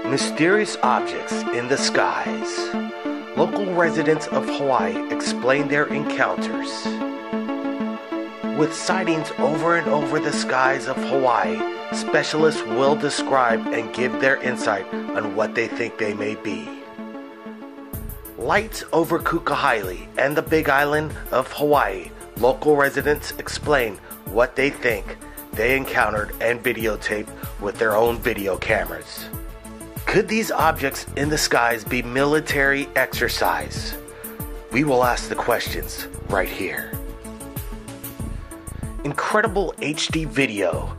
Mysterious objects in the skies. Local residents of Hawaii explain their encounters. With sightings over and over the skies of Hawaii, specialists will describe and give their insight on what they think they may be. Lights over Kukahili and the Big Island of Hawaii. Local residents explain what they think they encountered and videotaped with their own video cameras. Could these objects in the skies be military exercise? We will ask the questions right here. Incredible HD video,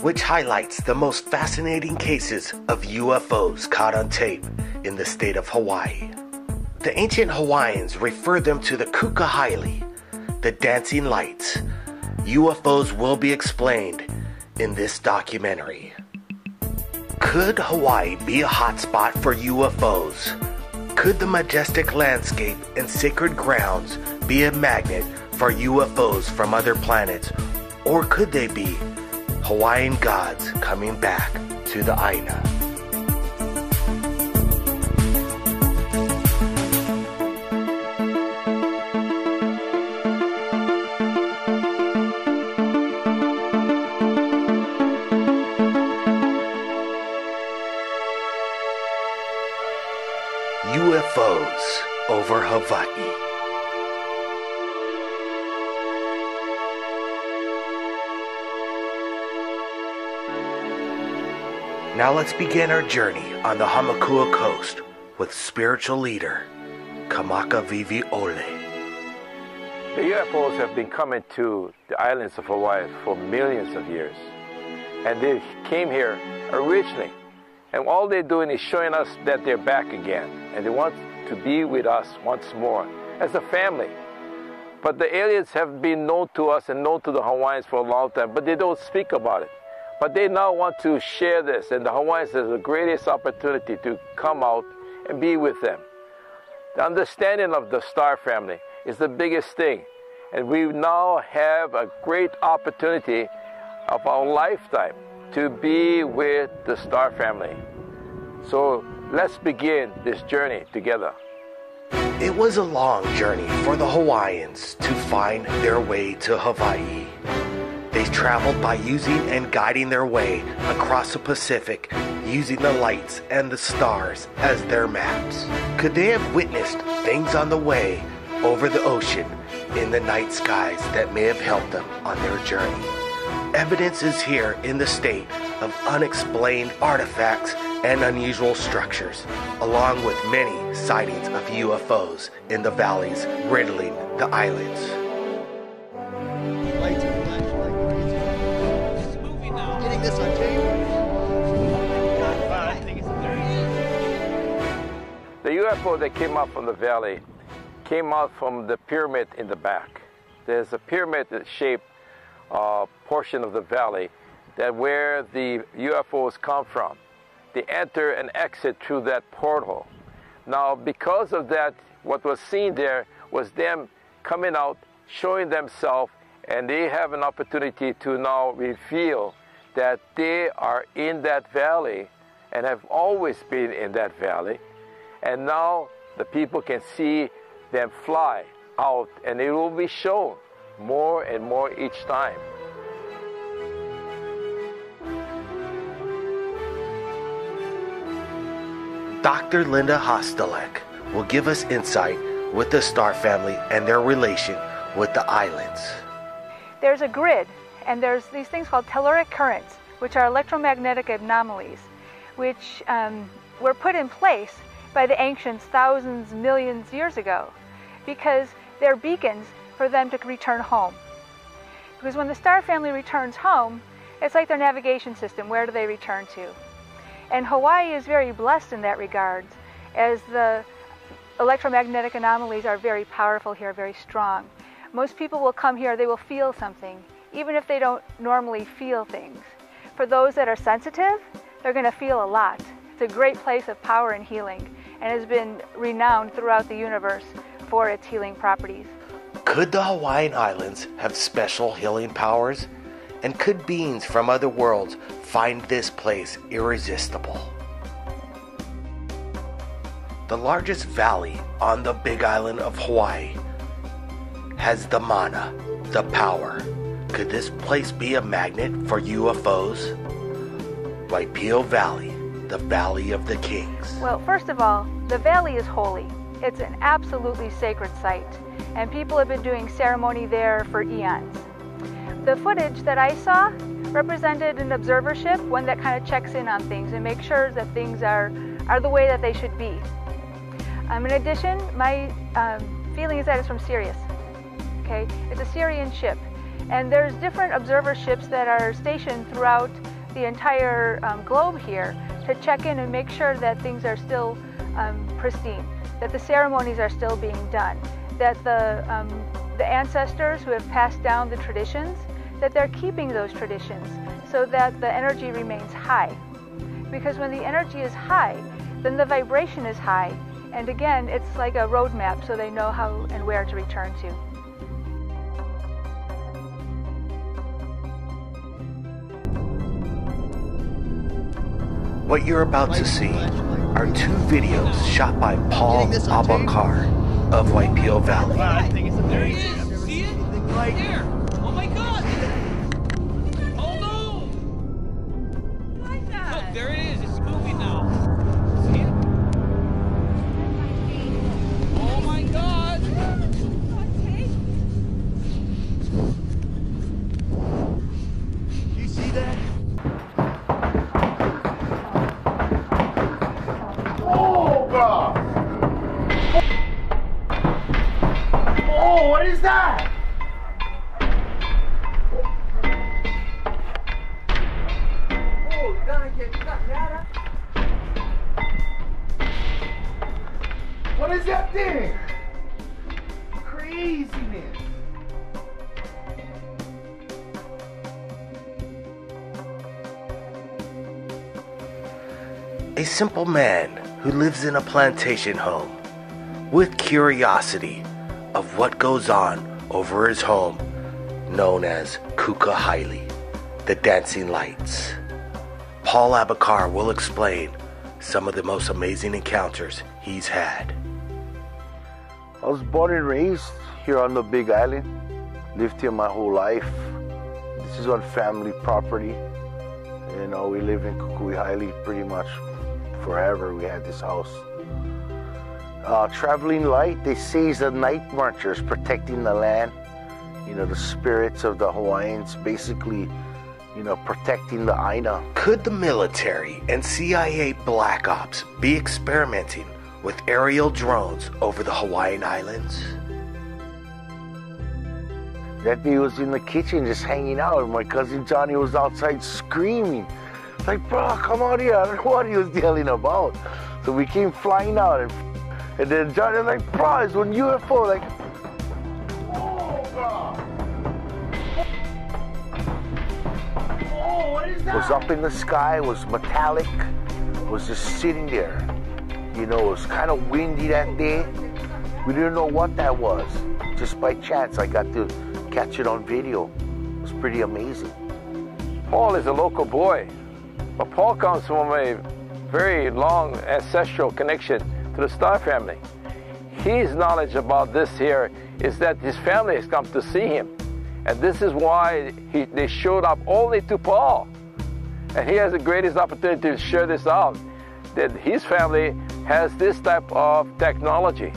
which highlights the most fascinating cases of UFOs caught on tape in the state of Hawaii. The ancient Hawaiians refer them to the Kukahili, the dancing lights. UFOs will be explained in this documentary. Could Hawaii be a hotspot for UFOs? Could the majestic landscape and sacred grounds be a magnet for UFOs from other planets? Or could they be Hawaiian gods coming back to the Aina? UFOs over Hawaii. Now let's begin our journey on the Hamakua coast with spiritual leader Kamaka Vivi Ole. The UFOs have been coming to the islands of Hawaii for millions of years. And they came here originally. And all they're doing is showing us that they're back again. And they want to be with us once more as a family. But the aliens have been known to us and known to the Hawaiians for a long time, but they don't speak about it. But they now want to share this, and the Hawaiians have the greatest opportunity to come out and be with them. The understanding of the star family is the biggest thing. And we now have a great opportunity of our lifetime to be with the star family. So let's begin this journey together. It was a long journey for the Hawaiians to find their way to Hawaii. They traveled by using and guiding their way across the Pacific, using the lights and the stars as their maps. Could they have witnessed things on the way over the ocean in the night skies that may have helped them on their journey? Evidence is here in the state of unexplained artifacts and unusual structures, along with many sightings of UFOs in the valleys riddling the islands. Lights are flashing like crazy. It's moving now. Getting this on tape. I think it's the UFO that came out from the valley came out from the pyramid in the back. There's a pyramid-shaped portion of the valley that where the UFOs come from. They enter and exit through that portal. Now, because of that, what was seen there was them coming out, showing themselves, and they have an opportunity to now reveal that they are in that valley and have always been in that valley. And now the people can see them fly out, and it will be shown more and more each time. Dr. Linda Hostelek will give us insight with the star family and their relation with the islands. There's a grid, and there's these things called telluric currents, which are electromagnetic anomalies, which were put in place by the ancients thousands, millions years ago, because they're beacons for them to return home. Because when the star family returns home, it's like their navigation system. Where do they return to? And Hawaii is very blessed in that regard, as the electromagnetic anomalies are very powerful here, very strong. Most people will come here, they will feel something, even if they don't normally feel things. For those that are sensitive, they're going to feel a lot. It's a great place of power and healing, and has been renowned throughout the universe for its healing properties. Could the Hawaiian Islands have special healing powers? And could beings from other worlds find this place irresistible? The largest valley on the Big Island of Hawaii has the mana, the power. Could this place be a magnet for UFOs? Waipio Valley, the Valley of the Kings. Well, first of all, the valley is holy. It's an absolutely sacred site, and people have been doing ceremony there for eons. The footage that I saw represented an observer ship, one that kind of checks in on things and makes sure that things are the way that they should be. In addition, my feeling is that it's from Sirius. Okay, it's a Syrian ship, and there's different observer ships that are stationed throughout the entire globe here to check in and make sure that things are still pristine, that the ceremonies are still being done, that the ancestors who have passed down the traditions, that they're keeping those traditions so that the energy remains high. Because when the energy is high, then the vibration is high, and again, it's like a roadmap so they know how and where to return to. What you're about to see are 2 videos shot by Paul Abakar of Waipio Valley. There he is. See it? Right there. Oh my God. Oh no. Look, there it is. It's moving now. See it? Oh my God. You see that? Oh God! Oh, what is that? What is that thing? Craziness. A simple man who lives in a plantation home with curiosity of what goes on over his home, known as Kukahaili, the dancing lights. Paul Abakar will explain some of the most amazing encounters he's had. I was born and raised here on the Big Island, lived here my whole life. This is on family property. You know, we live in Kukahaili pretty much forever. We had this house. Traveling light, they say, is the night marchers protecting the land. You know, the spirits of the Hawaiians, basically, you know, protecting the Aina. Could the military and CIA Black Ops be experimenting with aerial drones over the Hawaiian Islands? That day was in the kitchen just hanging out, and my cousin Johnny was outside screaming. Like, bro, come out here. I don't know what he was yelling about. So we came flying out, and then Johnny was like, bro, it's one UFO. Like, Oh God! Oh, what is that? it was up in the sky, it was metallic, it was just sitting there. You know, it was kind of windy that day. We didn't know what that was. Just by chance, I got to catch it on video. It was pretty amazing. Paul is a local boy, but Paul comes from a very long ancestral connection to the Star family. His knowledge about this here is that his family has come to see him. And this is why they showed up only to Paul. And he has the greatest opportunity to share this out, that his family has this type of technology.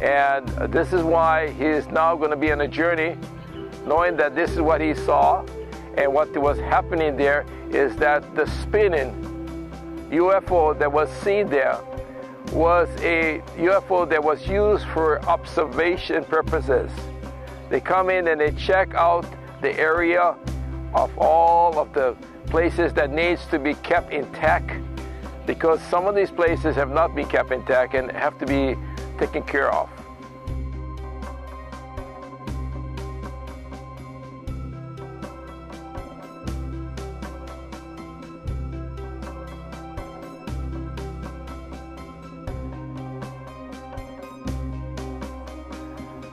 And this is why he is now going to be on a journey, knowing that this is what he saw. And what was happening there is that the spinning UFO that was seen there was a UFO that was used for observation purposes. They come in and they check out the area of all of the places that needs to be kept intact, because some of these places have not been kept intact and have to be taken care of.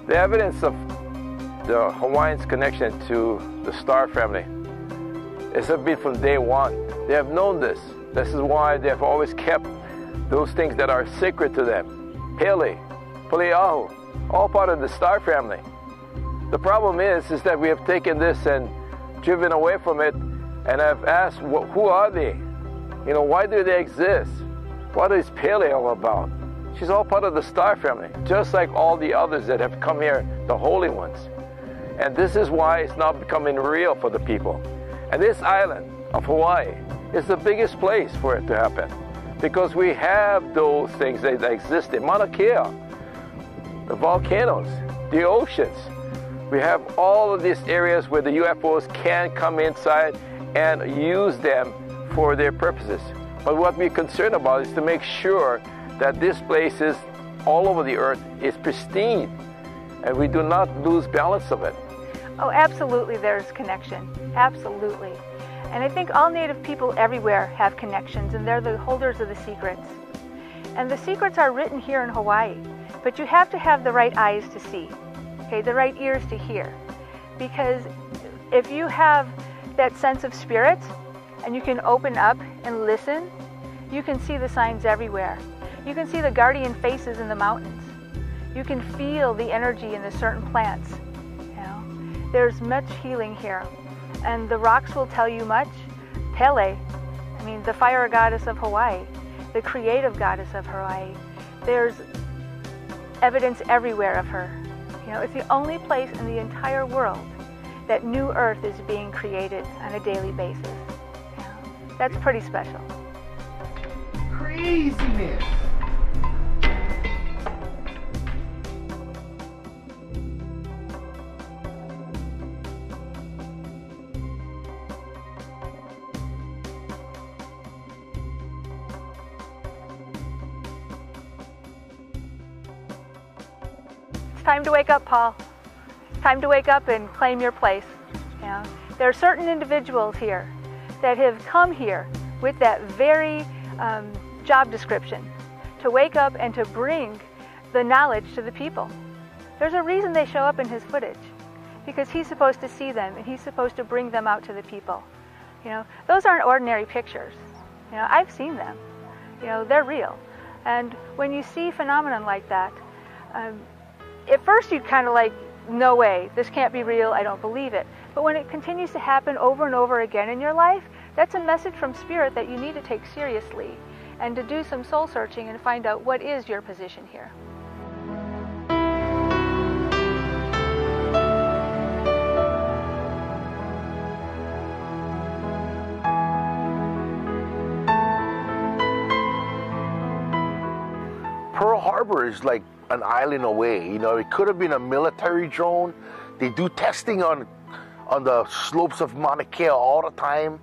The evidence of the Hawaiians' connection to the Star family It's been from day one. They have known this. This is why they have always kept those things that are sacred to them. Pele, Peleahu, all part of the star family. The problem is that we have taken this and driven away from it, and have asked, who are they? You know, why do they exist? What is Pele all about? She's all part of the star family, just like all the others that have come here, the holy ones. And this is why it's not becoming real for the people. And this island of Hawaii is the biggest place for it to happen, because we have those things that exist in Mauna Kea, the volcanoes, the oceans. We have all of these areas where the UFOs can come inside and use them for their purposes. But what we're concerned about is to make sure that these places all over the earth is pristine, and we do not lose balance of it. Oh, absolutely there's connection. Absolutely. And I think all Native people everywhere have connections, and they're the holders of the secrets. And the secrets are written here in Hawaii, but you have to have the right eyes to see, okay, the right ears to hear. Because if you have that sense of spirit, and you can open up and listen, you can see the signs everywhere. You can see the guardian faces in the mountains. You can feel the energy in the certain plants. You know, there's much healing here, and the rocks will tell you much. Pele, I mean, the fire goddess of Hawaii, the creative goddess of Hawaii. There's evidence everywhere of her. You know, it's the only place in the entire world that new Earth is being created on a daily basis. You know, that's pretty special. Craziness. It's time to wake up, Paul. It's time to wake up and claim your place. You know, there are certain individuals here that have come here with that very job description, to wake up and to bring the knowledge to the people. There's a reason they show up in his footage, because he's supposed to see them and he's supposed to bring them out to the people. You know, those aren't ordinary pictures. You know, I've seen them. You know, they're real. And when you see phenomenon like that, at first you kind of like, no way, this can't be real, I don't believe it. But when it continues to happen over and over again in your life, that's a message from Spirit that you need to take seriously and to do some soul searching and find out what is your position here. Pearl Harbor is like an island away. You know, it could have been a military drone. They do testing on the slopes of Mauna Kea all the time.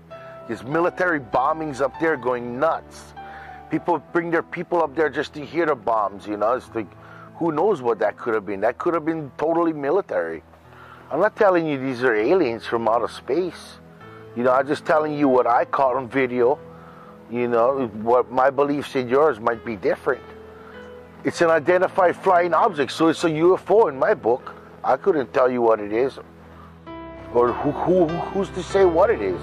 There's military bombings up there going nuts. People bring their people up there just to hear the bombs, you know. It's like, who knows what that could have been? That could have been totally military. I'm not telling you these are aliens from outer space. You know, I'm just telling you what I caught on video. You know, what my beliefs and yours might be different. It's an identified flying object, so it's a UFO in my book. I couldn't tell you what it is, or who's to say what it is.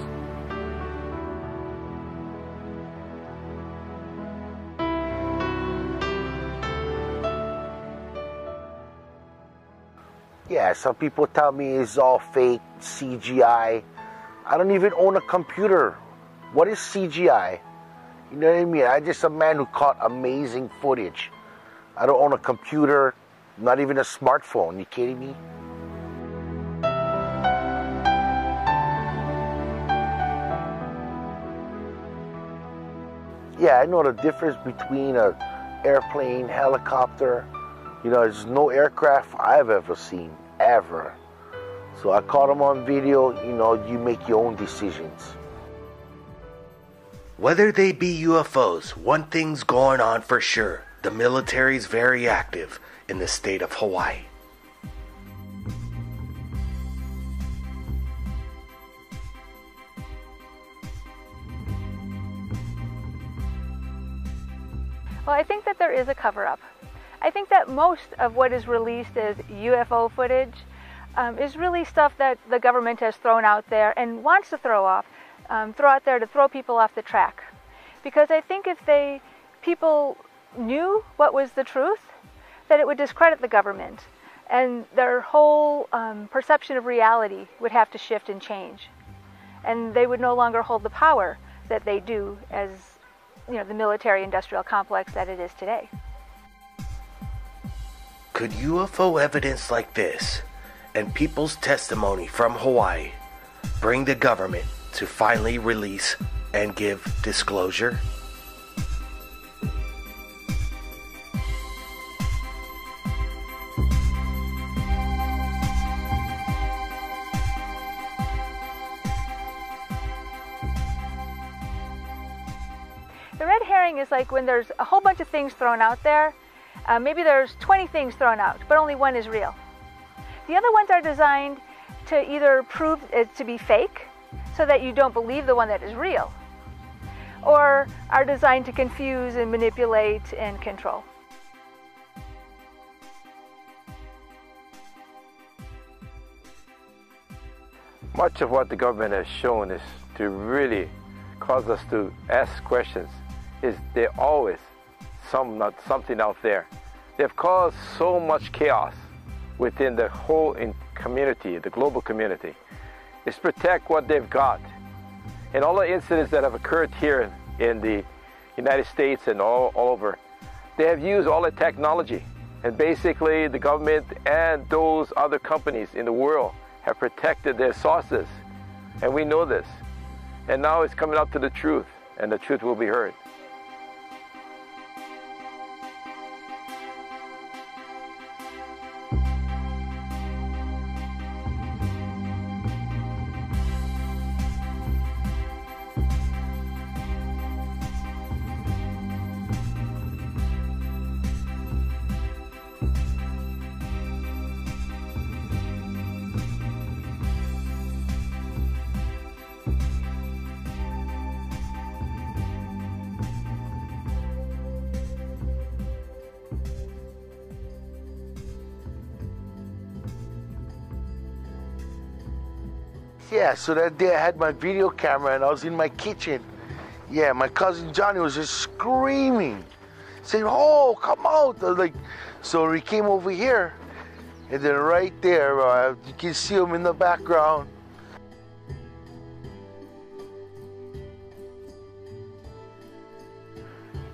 Yeah, some people tell me it's all fake, CGI. I don't even own a computer. What is CGI? You know what I mean? I'm just a man who caught amazing footage. I don't own a computer, not even a smartphone. You kidding me? Yeah, I know the difference between an airplane, helicopter. You know, there's no aircraft I've ever seen, ever. So I caught them on video. You know, you make your own decisions. Whether they be UFOs, one thing's going on for sure. The military's very active in the state of Hawaii. Well, I think that there is a cover-up. I think that most of what is released as UFO footage is really stuff that the government has thrown out there and wants to throw off throw out there to throw people off the track. Because I think if people knew what was the truth, that it would discredit the government, and their whole perception of reality would have to shift and change, and they would no longer hold the power that they do as, you know, the military-industrial complex that it is today. Could UFO evidence like this and people's testimony from Hawaii bring the government to finally release and give disclosure? The red herring is like when there's a whole bunch of things thrown out there. Maybe there's 20 things thrown out, but only one is real. The other ones are designed to either prove it to be fake, so that you don't believe the one that is real, or are designed to confuse and manipulate and control. Much of what the government has shown is to really cause us to ask questions. Is there always something out there? They've caused so much chaos within the whole community, the global community. It's protect what they've got. And all the incidents that have occurred here in the United States and all over, they have used all the technology. And basically the government and those other companies in the world have protected their sources. And we know this. And now it's coming up to the truth, and the truth will be heard. Yeah, so that day I had my video camera and I was in my kitchen. Yeah, my cousin Johnny was just screaming, saying, "Oh, come out!" I was like, so he came over here, and then right there, you can see him in the background.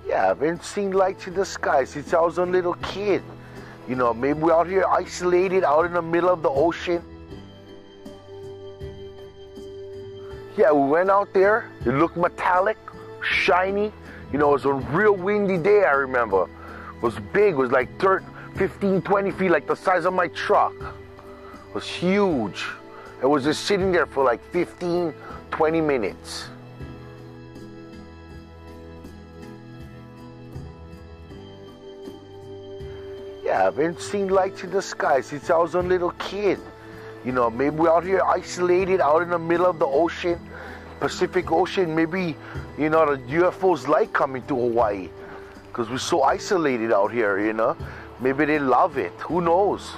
Yeah, I've been seeing lights in the sky since I was a little kid. You know, maybe we're out here isolated, out in the middle of the ocean. Yeah, we went out there. It looked metallic, shiny. You know, it was a real windy day, I remember. It was big. It was like 15, 20 feet, like the size of my truck. It was huge. It was just sitting there for like 15, 20 minutes. Yeah, I've been seeing lights in the sky since I was a little kid. You know, maybe we're out here isolated, out in the middle of the ocean, Pacific Ocean. Maybe, you know, the UFOs like coming to Hawaii because we're so isolated out here, you know. Maybe they love it. Who knows?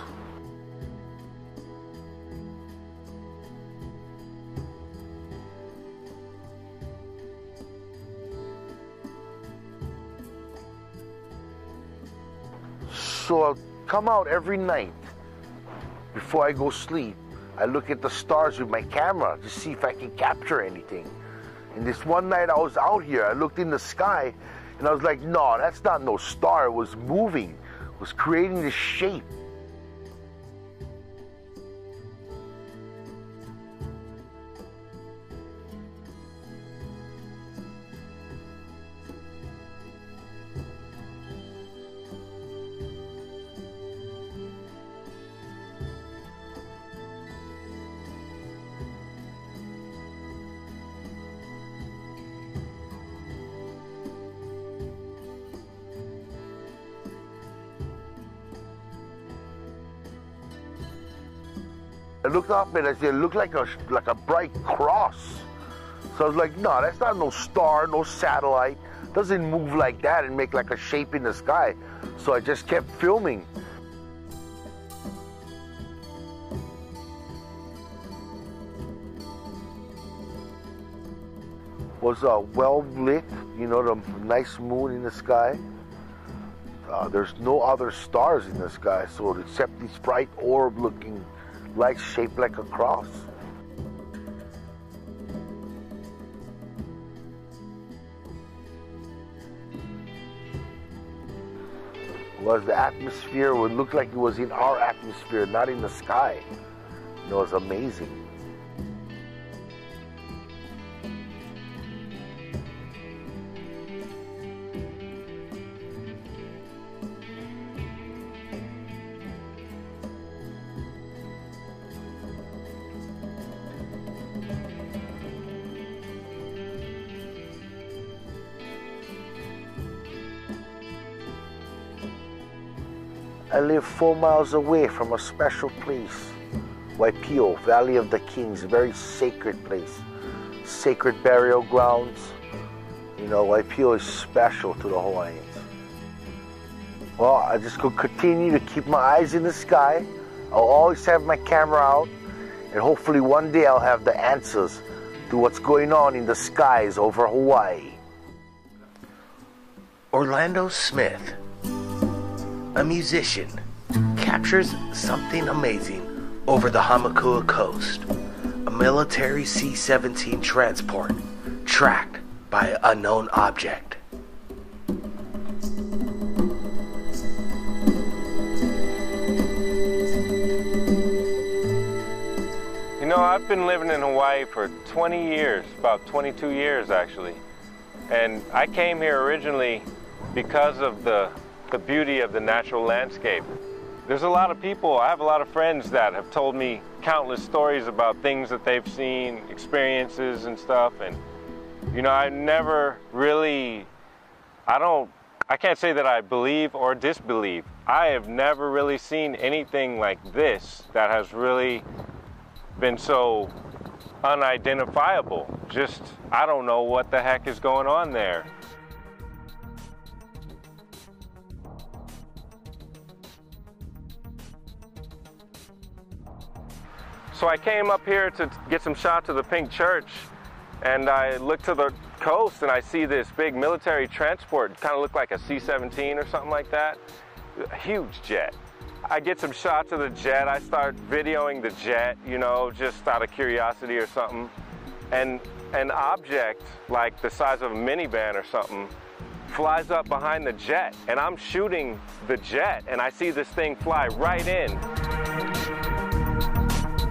So I'll come out every night. Before I go sleep, I look at the stars with my camera to see if I can capture anything. And this one night I was out here, I looked in the sky and I was like, no, that's not no star. It was moving, it was creating this shape. I looked up and I said, it looked like a bright cross. So I was like, no, that's not no star, no satellite. It doesn't move like that and make like a shape in the sky. So I just kept filming. was well lit, you know, the nice moon in the sky. There's no other stars in the sky, so except this bright orb looking light shaped like a cross. Was the atmosphere would look like it was in our atmosphere, not in the sky. You know, it was amazing. I live 4 miles away from a special place, Waipio, Valley of the Kings, a very sacred place. Sacred burial grounds. You know, Waipio is special to the Hawaiians. Well, I just go continue to keep my eyes in the sky. I'll always have my camera out, and hopefully one day I'll have the answers to what's going on in the skies over Hawaii. Orlando Smith, a musician, captures something amazing over the Hamakua coast. A military C-17 transport tracked by an unknown object. You know, I've been living in Hawaii for 20 years, about 22 years actually. And I came here originally because of the beauty of the natural landscape. There's a lot of people, I have a lot of friends that have told me countless stories about things that they've seen, experiences and stuff. And, you know, I never really, I can't say that I believe or disbelieve. I have never really seen anything like this that has really been so unidentifiable. Just, I don't know what the heck is going on there. So I came up here to get some shots of the Pink Church, and I look to the coast and I see this big military transport, kind of looked like a C-17 or something like that. A huge jet. I get some shots of the jet, I start videoing the jet, you know, just out of curiosity or something. And an object like the size of a minivan or something flies up behind the jet, and I'm shooting the jet and I see this thing fly right in.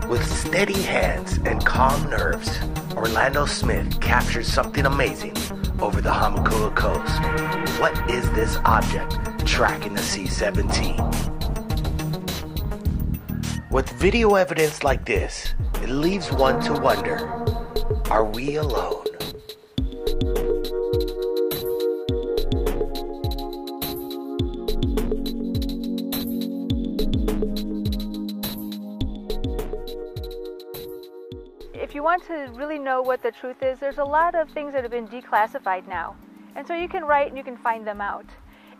With steady hands and calm nerves, Orlando Smith captures something amazing over the Hamakua coast. What is this object tracking the C-17? With video evidence like this, it leaves one to wonder, are we alone? If you want to really know what the truth is, there's a lot of things that have been declassified now. And so you can write and you can find them out.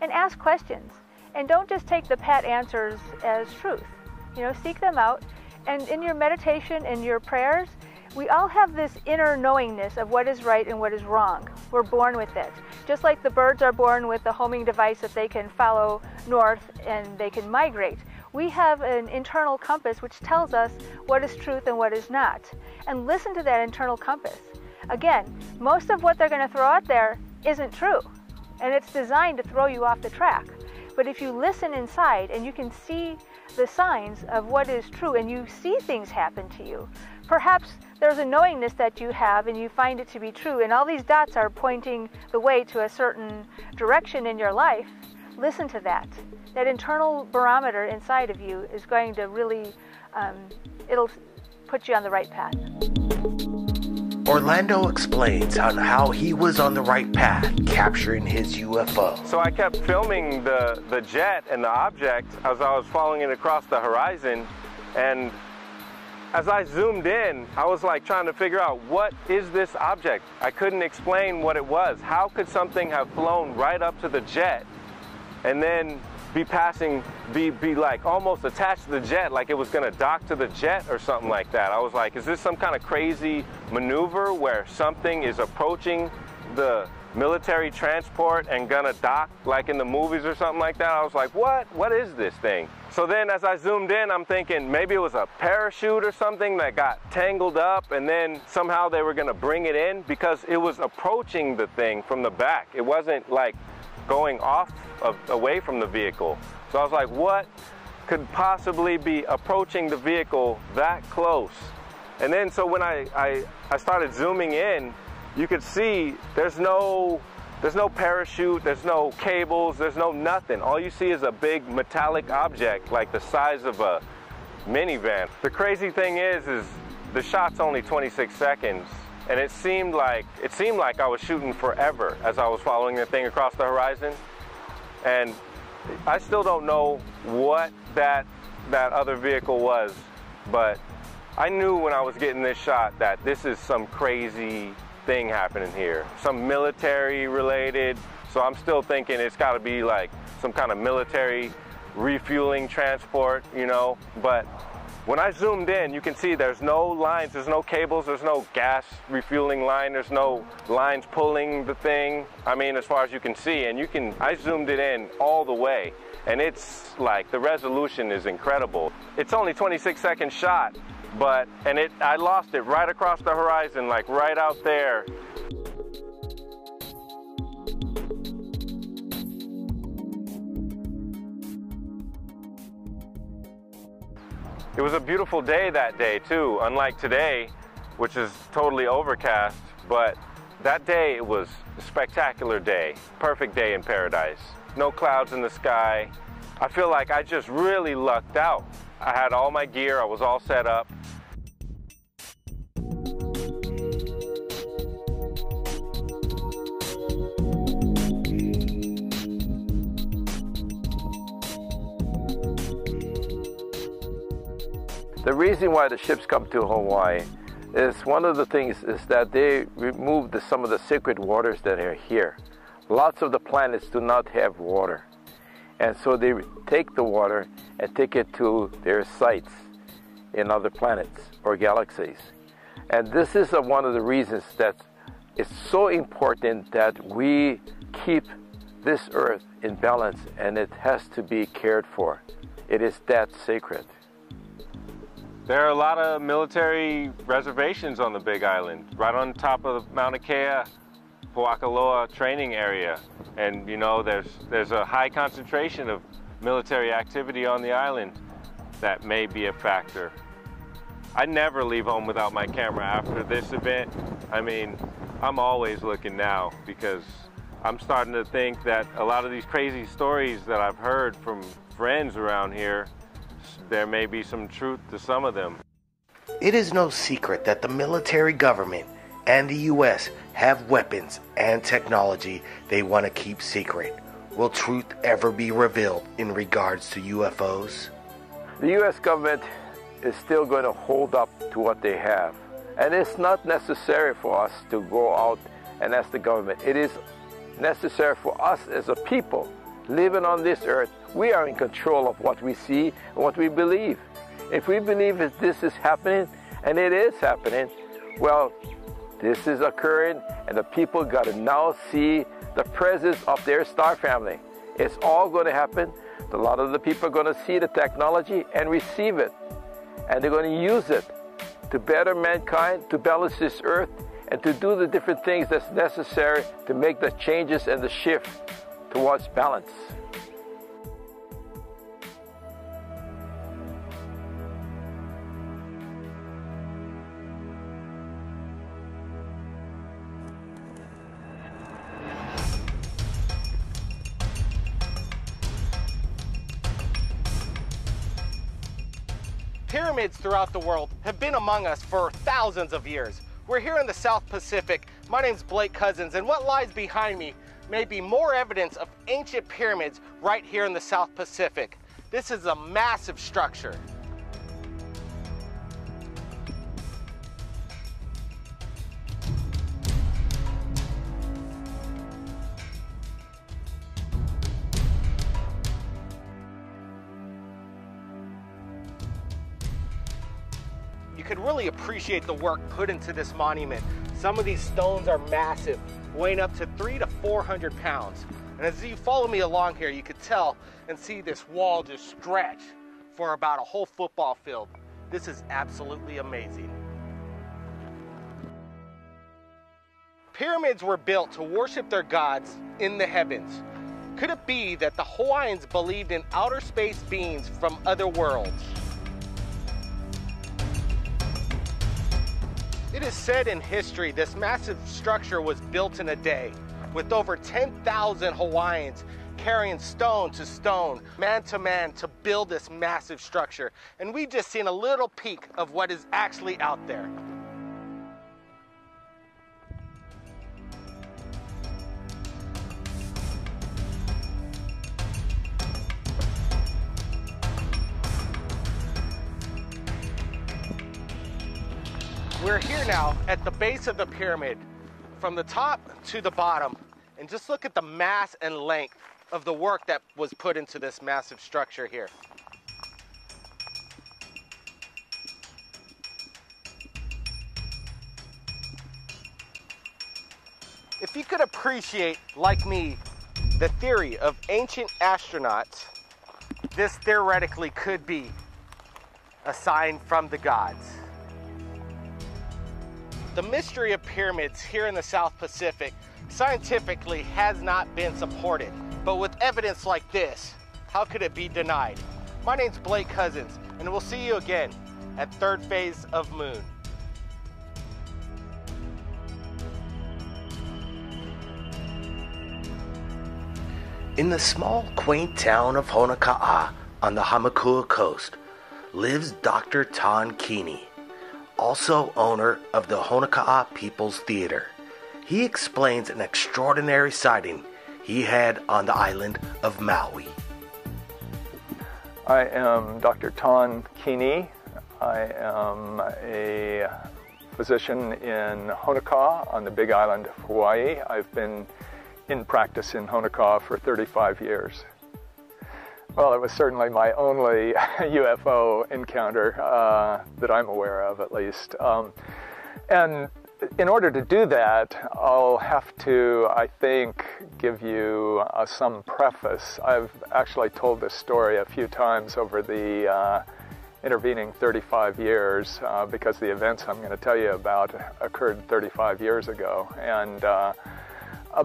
And ask questions. And don't just take the pat answers as truth. You know, seek them out. And in your meditation and your prayers, we all have this inner knowingness of what is right and what is wrong. We're born with it. Just like the birds are born with the homing device that they can follow north and they can migrate. We have an internal compass which tells us what is truth and what is not. And listen to that internal compass. Again, most of what they're going to throw out there isn't true. And it's designed to throw you off the track. But if you listen inside and you can see the signs of what is true and you see things happen to you, perhaps there's a knowingness that you have and you find it to be true, and all these dots are pointing the way to a certain direction in your life. Listen to that. That internal barometer inside of you is going to really, it'll put you on the right path. Orlando explains on how he was on the right path, capturing his UFO. So I kept filming the jet and the object as I was following it across the horizon, and as I zoomed in, I was like trying to figure out, what is this object? I couldn't explain what it was. How could something have flown right up to the jet and then be passing, be like almost attached to the jet, like it was gonna dock to the jet or something like that. I was like, is this some kind of crazy maneuver where something is approaching the military transport and gonna dock like in the movies or something like that? I was like, what is this thing? So then as I zoomed in, I'm thinking maybe it was a parachute or something that got tangled up, and then somehow they were gonna bring it in, because it was approaching the thing from the back. It wasn't like going away from the vehicle. So I was like, what could possibly be approaching the vehicle that close? And then so when I started zooming in, you could see there's no parachute, there's no cables, there's no nothing. All you see is a big metallic object like the size of a minivan. The crazy thing is the shot's only 26 seconds. And it seemed like I was shooting forever as I was following the thing across the horizon. And I still don't know what that other vehicle was, but I knew when I was getting this shot that this is some crazy thing happening here, some military related. So I'm still thinking it's got to be like some kind of military refueling transport, you know. But when I zoomed in, you can see there's no lines, there's no cables, there's no gas refueling line, there's no lines pulling the thing. I mean, as far as you can see, and I zoomed it in all the way, and it's like the resolution is incredible. It's only 26-second shot, but I lost it right across the horizon, like right out there. It was a beautiful day that day too, unlike today, which is totally overcast, but that day it was a spectacular day, perfect day in paradise. No clouds in the sky. I feel like I just really lucked out. I had all my gear, I was all set up. The reason why the ships come to Hawaii is one of the things is that they remove some of the sacred waters that are here. Lots of the planets do not have water. And so they take the water and take it to their sites in other planets or galaxies. And this is one of the reasons that it's so important that we keep this earth in balance, and it has to be cared for. It is that sacred. There are a lot of military reservations on the Big Island, right on top of Mauna Kea, Poakaloa training area. And you know, there's a high concentration of military activity on the island that may be a factor. I never leave home without my camera after this event. I mean, I'm always looking now, because I'm starting to think that a lot of these crazy stories that I've heard from friends around here, there may be some truth to some of them. It is no secret that the military government and the U.S. have weapons and technology they want to keep secret. Will truth ever be revealed in regards to UFOs? The U.S. government is still going to hold up to what they have. And it's not necessary for us to go out and ask the government. It is necessary for us as a people living on this earth. We are in control of what we see and what we believe. If we believe that this is happening, and it is happening, well, this is occurring, and the people got to now see the presence of their star family. It's all going to happen. A lot of the people are going to see the technology and receive it, and they're going to use it to better mankind, to balance this earth, and to do the different things that's necessary to make the changes and the shift towards balance. Pyramids throughout the world have been among us for thousands of years. We're here in the South Pacific. My name's Blake Cousins, and what lies behind me may be more evidence of ancient pyramids right here in the South Pacific. This is a massive structure. could really appreciate the work put into this monument. Some of these stones are massive, weighing up to 300 to 400 pounds. And as you follow me along here, you could tell and see this wall just stretch for about a whole football field. This is absolutely amazing. Pyramids were built to worship their gods in the heavens. Could it be that the Hawaiians believed in outer space beings from other worlds? It is said in history this massive structure was built in a day, with over 10,000 Hawaiians carrying stone to stone, man to man, to build this massive structure. And we've just seen a little peek of what is actually out there. We're here now at the base of the pyramid, from the top to the bottom, and just look at the mass and length of the work that was put into this massive structure here. If you could appreciate, like me, the theory of ancient astronauts, this theoretically could be a sign from the gods. The mystery of pyramids here in the South Pacific scientifically has not been supported, but with evidence like this, how could it be denied? My name's Blake Cousins, and we'll see you again at Third Phase of Moon. In the small, quaint town of Honoka'a on the Hamakua coast lives Dr. Ton Keeney, also owner of the Honoka'a People's Theater. He explains an extraordinary sighting he had on the island of Maui. I am Dr. Ton Keeney. I am a physician in Honoka'a on the Big Island of Hawaii. I've been in practice in Honoka'a for 35 years. Well, it was certainly my only UFO encounter that I'm aware of, at least. And in order to do that, I'll have to, I think, give you some preface. I've actually told this story a few times over the intervening 35 years because the events I'm going to tell you about occurred 35 years ago. And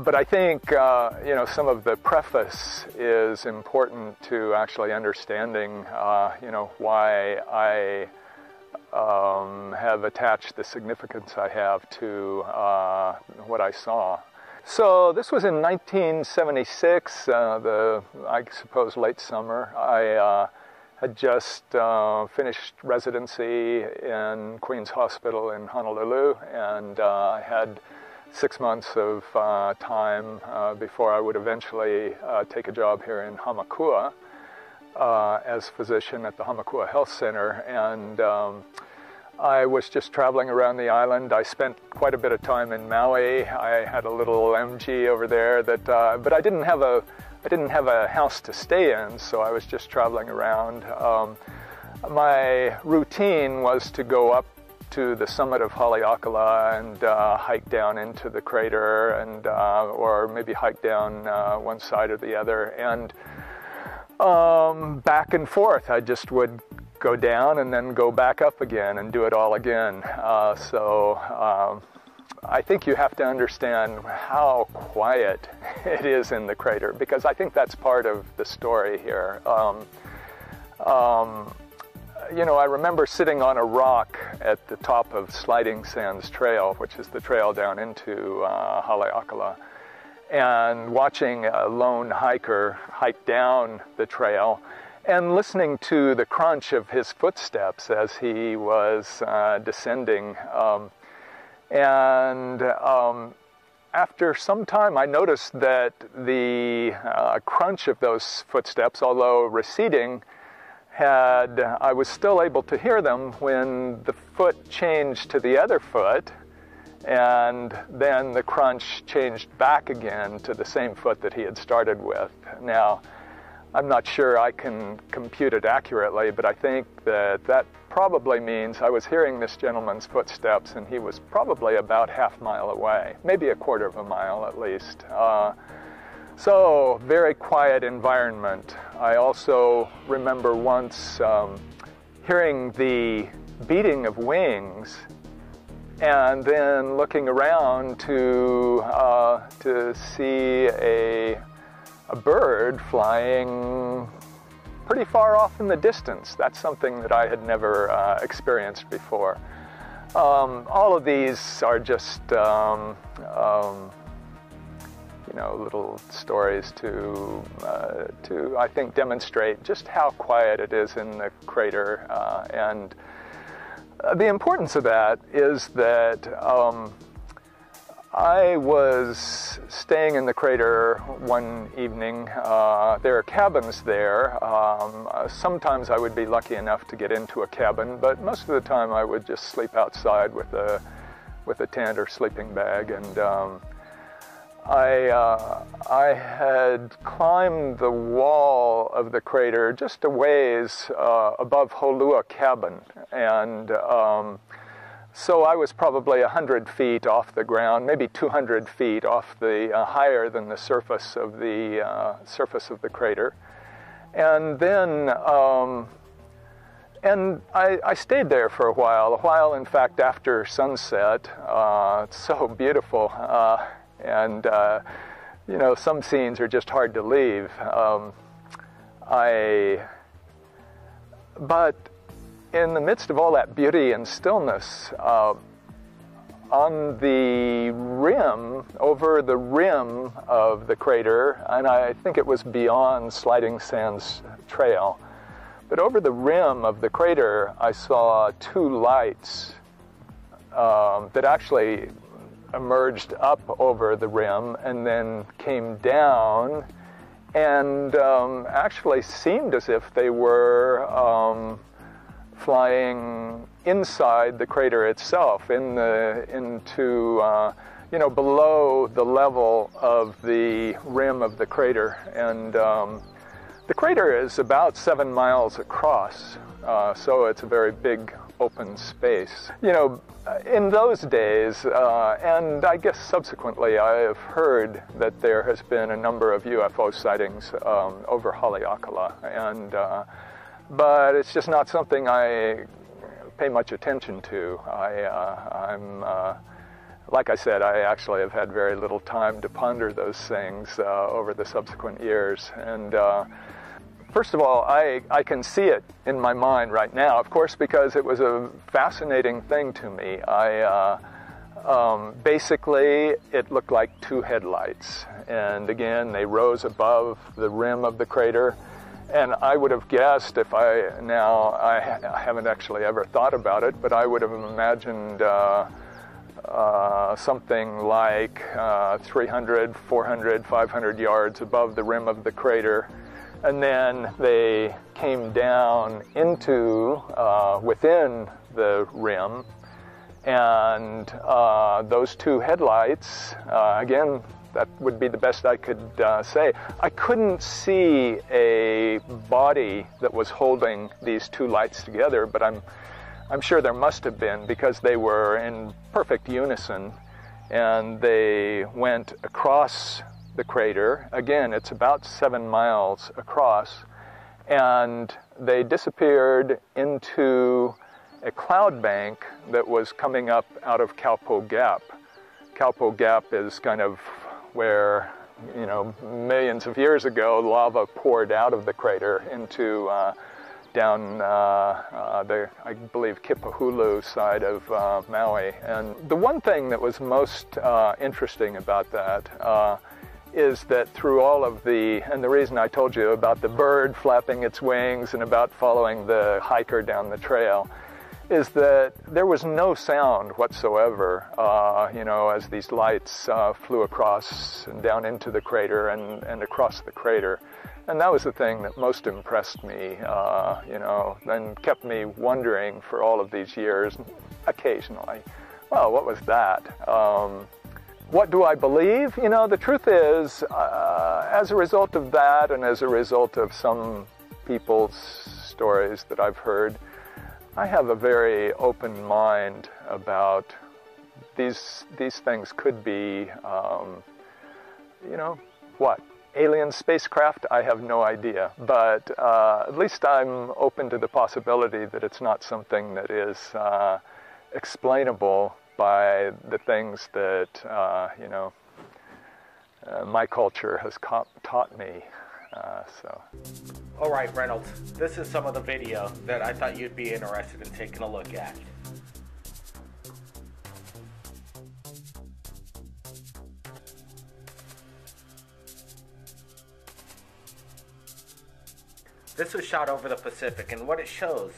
but I think, some of the preface is important to actually understanding, why I have attached the significance I have to what I saw. So this was in 1976, I suppose late summer. I had just finished residency in Queen's Hospital in Honolulu, and I had 6 months of time before I would eventually take a job here in Hamakua as physician at the Hamakua Health Center. And I was just traveling around the island. I spent quite a bit of time in Maui. I had a little MG over there that, but I didn't have a house to stay in, so I was just traveling around. My routine was to go up to the summit of Haleakala and hike down into the crater, and or maybe hike down one side or the other, and back and forth. I just would go down and then go back up again and do it all again. So I think you have to understand how quiet it is in the crater, because I think that's part of the story here. I remember sitting on a rock at the top of Sliding Sands Trail, which is the trail down into Haleakala, and watching a lone hiker hike down the trail and listening to the crunch of his footsteps as he was descending. After some time, I noticed that the crunch of those footsteps, although receding, I was still able to hear them when the foot changed to the other foot, and then the crunch changed back again to the same foot that he had started with. Now, I'm not sure I can compute it accurately, but I think that probably means I was hearing this gentleman's footsteps, and he was probably about half mile away, maybe a quarter of a mile at least. So, very quiet environment. I also remember once hearing the beating of wings, and then looking around to see a bird flying pretty far off in the distance. That's something that I had never experienced before. All of these are just little stories to I think demonstrate just how quiet it is in the crater, and the importance of that is that I was staying in the crater one evening. There are cabins there. Sometimes I would be lucky enough to get into a cabin, but most of the time I would just sleep outside with a tent or sleeping bag. And I had climbed the wall of the crater just a ways above Holua cabin, and so I was probably 100 feet off the ground, maybe 200 feet off the higher than the surface of the crater, and then I stayed there for a while. In fact, after sunset. It's so beautiful. And some scenes are just hard to leave. But in the midst of all that beauty and stillness, on the rim, over the rim of the crater, and I think it was beyond Sliding Sands Trail, but over the rim of the crater, I saw two lights that actually emerged up over the rim and then came down, and actually seemed as if they were flying inside the crater itself, below the level of the rim of the crater. And the crater is about 7 miles across, so it's a very big open space. In those days, and I guess subsequently, I have heard that there has been a number of UFO sightings over Haleakala, but it's just not something I pay much attention to. Like I said, I actually have had very little time to ponder those things over the subsequent years. And first of all, I can see it in my mind right now, of course, because it was a fascinating thing to me. Basically, it looked like two headlights. And again, they rose above the rim of the crater. And I would have guessed, I haven't actually ever thought about it, but I would have imagined something like 300, 400, 500 yards above the rim of the crater. And then they came down into, within the rim, and those two headlights, again, that would be the best I could say. I couldn't see a body that was holding these two lights together, but I'm sure there must have been, because they were in perfect unison, and they went across the crater. Again, it's about 7 miles across, and they disappeared into a cloud bank that was coming up out of Kaupo Gap. Kaupo Gap is kind of where, millions of years ago, lava poured out of the crater into down the, I believe, Kipahulu side of Maui. And the one thing that was most interesting about that is that through all of and the reason I told you about the bird flapping its wings and about following the hiker down the trail, is that there was no sound whatsoever, as these lights flew across and down into the crater and across the crater. And that was the thing that most impressed me, and kept me wondering for all of these years, occasionally, well, what was that? What do I believe? The truth is, as a result of that and as a result of some people's stories that I've heard, I have a very open mind about these things. Could be, you know, what? Alien spacecraft? I have no idea. But at least I'm open to the possibility that it's not something that is explainable by the things that, you know, my culture has taught me. All right, Reynolds, this is some of the video that I thought you'd be interested in taking a look at. This was shot over the Pacific, and what it shows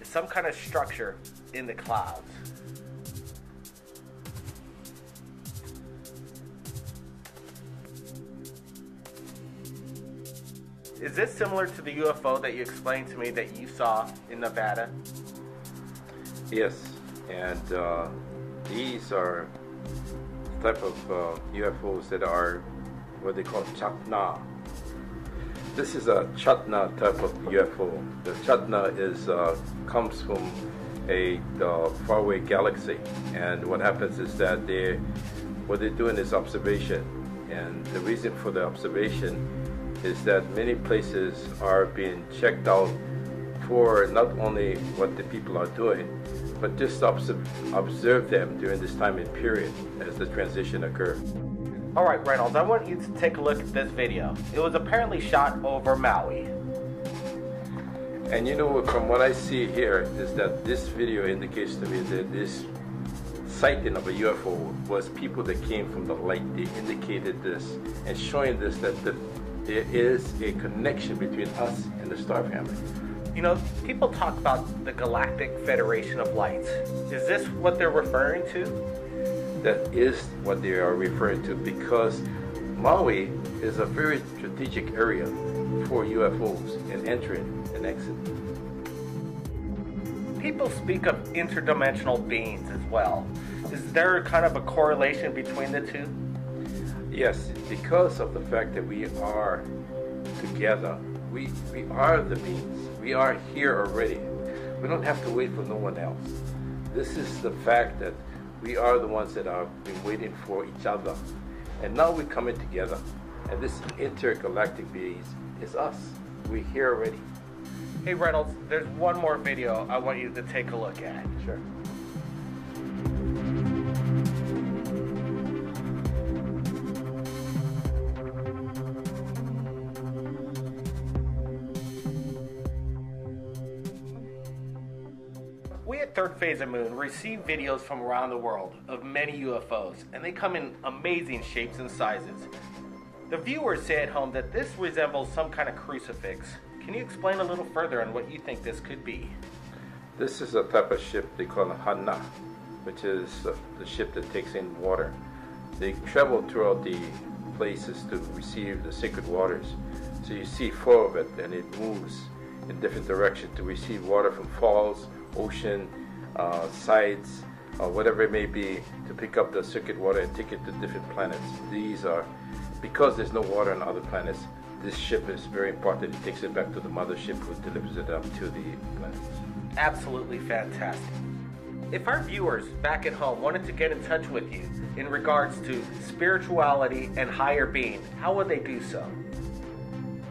is some kind of structure in the clouds. Is this similar to the UFO that you explained to me that you saw in Nevada? Yes, and these are the type of UFOs that are what they call chatna. This is a chatna type of UFO. The chatna is comes from a faraway galaxy, and what happens is that what they're doing is observation, and the reason for the observation is that many places are being checked out for not only what the people are doing, but just observe them during this time and period as the transition occurs. All right, Reynolds, I want you to take a look at this video. It was apparently shot over Maui. And you know, from what I see here is that this video indicates to me that this sighting of a UFO was people that came from the light. They indicated this and showing this that there is a connection between us and the star family. You know, people talk about the Galactic Federation of Lights. Is this what they're referring to? That is what they are referring to, because Maui is a very strategic area for UFOs and entering and exit. People speak of interdimensional beings as well. Is there kind of a correlation between the two? Yes, because of the fact that we are together. We are the beings. We are here already. We don't have to wait for no one else. This is the fact that we are the ones that have been waiting for each other. And now we're coming together. And this intergalactic beings is us. We're here already. Hey Reynolds, there's one more video I want you to take a look at. Sure. We at Third Phase of Moon receive videos from around the world of many UFOs, and they come in amazing shapes and sizes. The viewers say at home that this resembles some kind of crucifix. Can you explain a little further on what you think this could be? This is a type of ship they call a hana, which is the ship that takes in water. They travel throughout the places to receive the sacred waters. So you see 4 of it, and it moves in different directions to receive water from falls, ocean, sides, whatever it may be, to pick up the circuit water and take it to different planets. These are, because there's no water on other planets, this ship is very important. It takes it back to the mothership who delivers it up to the planets. Absolutely fantastic. If our viewers back at home wanted to get in touch with you in regards to spirituality and higher being, how would they do so?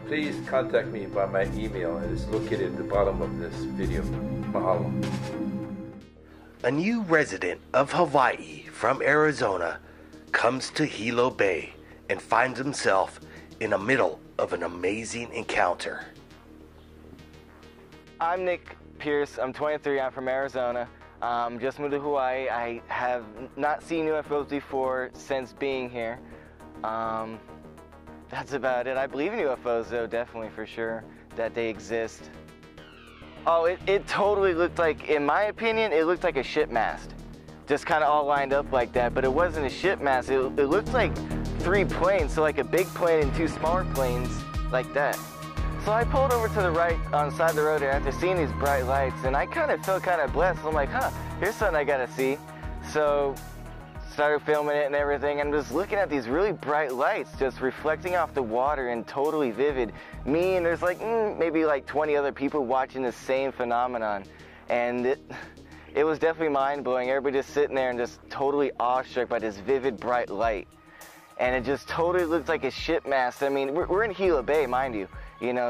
Please contact me by my email, and it's located at the bottom of this video. Mahalo. A new resident of Hawaii from Arizona comes to Hilo Bay and finds himself in the middle of an amazing encounter. I'm Nick Pierce. I'm 23. I'm from Arizona. Just moved to Hawaii. I have not seen UFOs before since being here. That's about it. I believe in UFOs, though, definitely, for sure, that they exist. Oh, it totally looked like, in my opinion, it looked like a ship mast. Just kind of all lined up like that, but it wasn't a ship mast. It looked like 3 planes, so like a big plane and 2 smaller planes, like that. So I pulled over to the right on the side of the road after seeing these bright lights, and I kind of felt kind of blessed. I'm like, here's something I gotta see. So started filming it and everything, and just looking at these really bright lights just reflecting off the water and totally vivid. Me and there's like maybe like 20 other people watching the same phenomenon. And it was definitely mind-blowing. Everybody just sitting there and just totally awestruck by this vivid, bright light. And it just totally looked like a ship mast. I mean, we're in Gila Bay, mind you,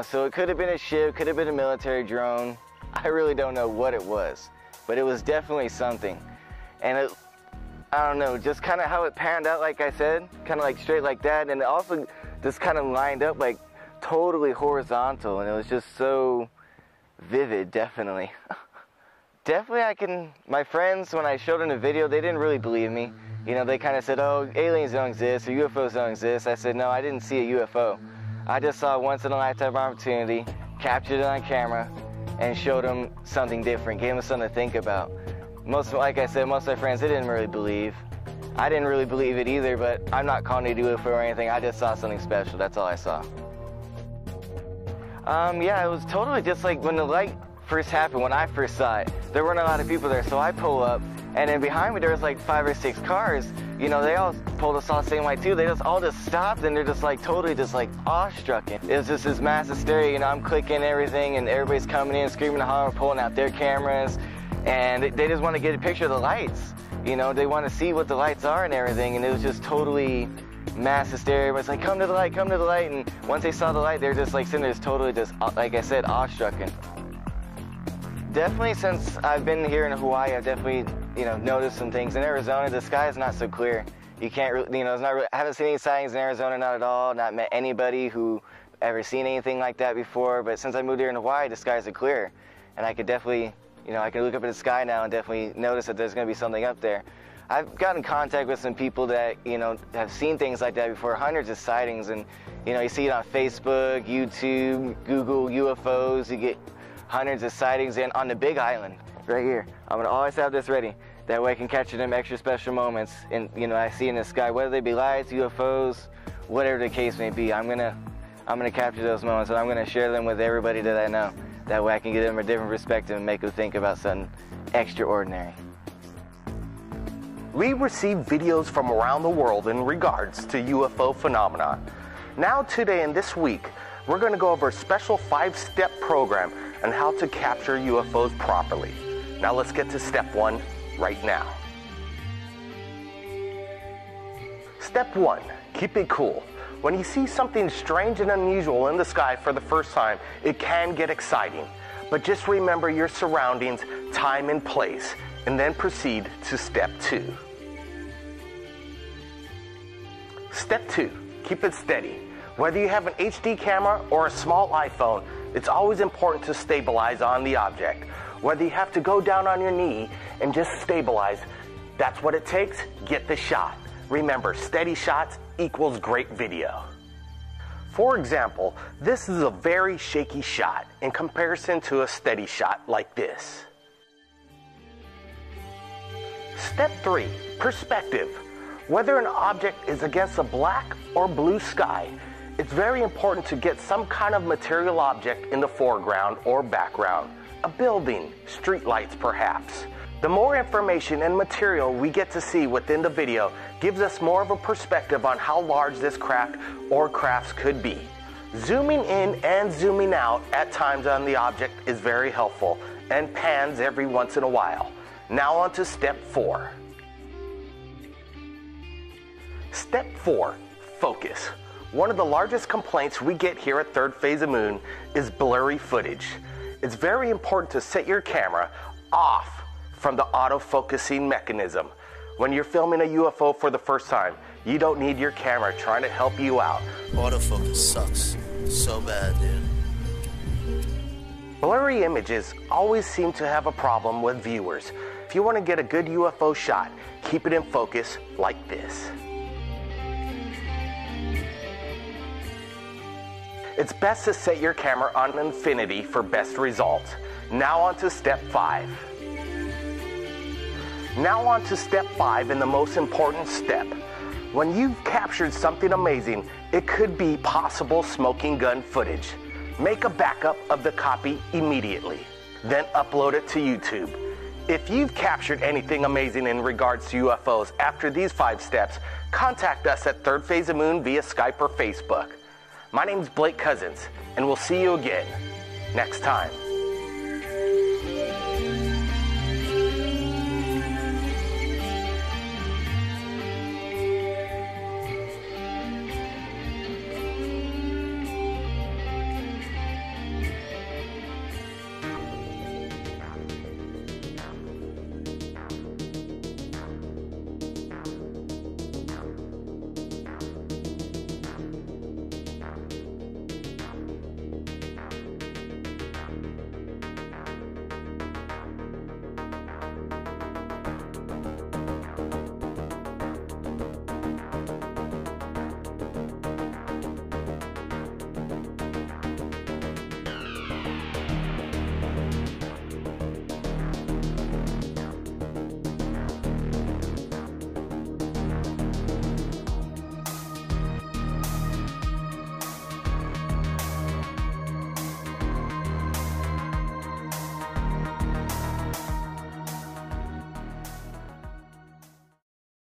so it could have been a ship, could have been a military drone. I really don't know what it was, but it was definitely something. And I don't know, just kind of how it panned out, like I said, kind of like straight like that, and it also just kind of lined up like totally horizontal, and it was just so vivid, definitely. Definitely my friends, when I showed them the video, they didn't really believe me. They kind of said, oh, aliens don't exist, or UFOs don't exist. I said, no, I didn't see a UFO. I just saw a once-in-a-lifetime opportunity, captured it on camera, and showed them something different, gave them something to think about. Like I said, most of my friends, they didn't really believe. I didn't really believe it either, but I'm not calling it a UFO or anything. I just saw something special. That's all I saw. Yeah, it was totally just like when the light first happened, when I first saw it. There weren't a lot of people there, so I pull up, and then behind me there was like 5 or 6 cars. They all pulled us off the same light too. They all just stopped, and they're just like totally just like awestruck. It was just this mass hysteria. I'm clicking everything, and everybody's coming in, screaming and hollering, pulling out their cameras, and they just want to get a picture of the lights. They want to see what the lights are and everything, and it was just totally mass hysteria. Everybody's like, come to the light, come to the light. And once they saw the light, they're just like sitting there, just totally just, like I said, awestruck. Definitely since I've been here in Hawaii, I've definitely, noticed some things. In Arizona, the sky is not so clear. You can't really, it's not really, I haven't seen any sightings in Arizona, not at all. Not met anybody who ever seen anything like that before. But since I moved here in Hawaii, the skies are clear. And I could definitely, I can look up at the sky now and definitely notice that there's going to be something up there. I've gotten in contact with some people that, have seen things like that before, hundreds of sightings. And, you see it on Facebook, YouTube, Google UFOs. You get hundreds of sightings. And on the Big Island, right here, I'm going to always have this ready. That way I can capture them extra special moments. And, I see in the sky, whether they be lights, UFOs, whatever the case may be. I'm gonna capture those moments, and I'm going to share them with everybody that I know. That way I can give them a different perspective and make them think about something extraordinary. We receive videos from around the world in regards to UFO phenomena. Now, today and this week, we're going to go over a special 5-step program on how to capture UFOs properly. Now let's get to step 1 right now. Step 1, keep it cool. When you see something strange and unusual in the sky for the first time, it can get exciting. But just remember your surroundings, time and place, and then proceed to step 2. Step 2, keep it steady. Whether you have an HD camera or a small iPhone, it's always important to stabilize on the object. Whether you have to go down on your knee and just stabilize, that's what it takes, get the shot. Remember, steady shots equals great video. For example, this is a very shaky shot in comparison to a steady shot like this. Step 3, perspective. Whether an object is against a black or blue sky, it's very important to get some kind of material object in the foreground or background. A building, street lights perhaps. The more information and material we get to see within the video gives us more of a perspective on how large this craft or crafts could be. Zooming in and zooming out at times on the object is very helpful, and pans every once in a while. Now on to step 4. Step 4, focus. One of the largest complaints we get here at Third Phase of Moon is blurry footage. It's very important to set your camera off from the autofocusing mechanism. When you're filming a UFO for the first time, you don't need your camera trying to help you out. Autofocus sucks so bad, dude. Blurry images always seem to have a problem with viewers. If you want to get a good UFO shot, keep it in focus like this. It's best to set your camera on infinity for best results. Now on to step 5. Now on to step 5 and the most important step. When you've captured something amazing, it could be possible smoking gun footage. Make a backup of the copy immediately, then upload it to YouTube. If you've captured anything amazing in regards to UFOs after these 5 steps, contact us at Third Phase of Moon via Skype or Facebook. My name's Blake Cousins, and we'll see you again next time.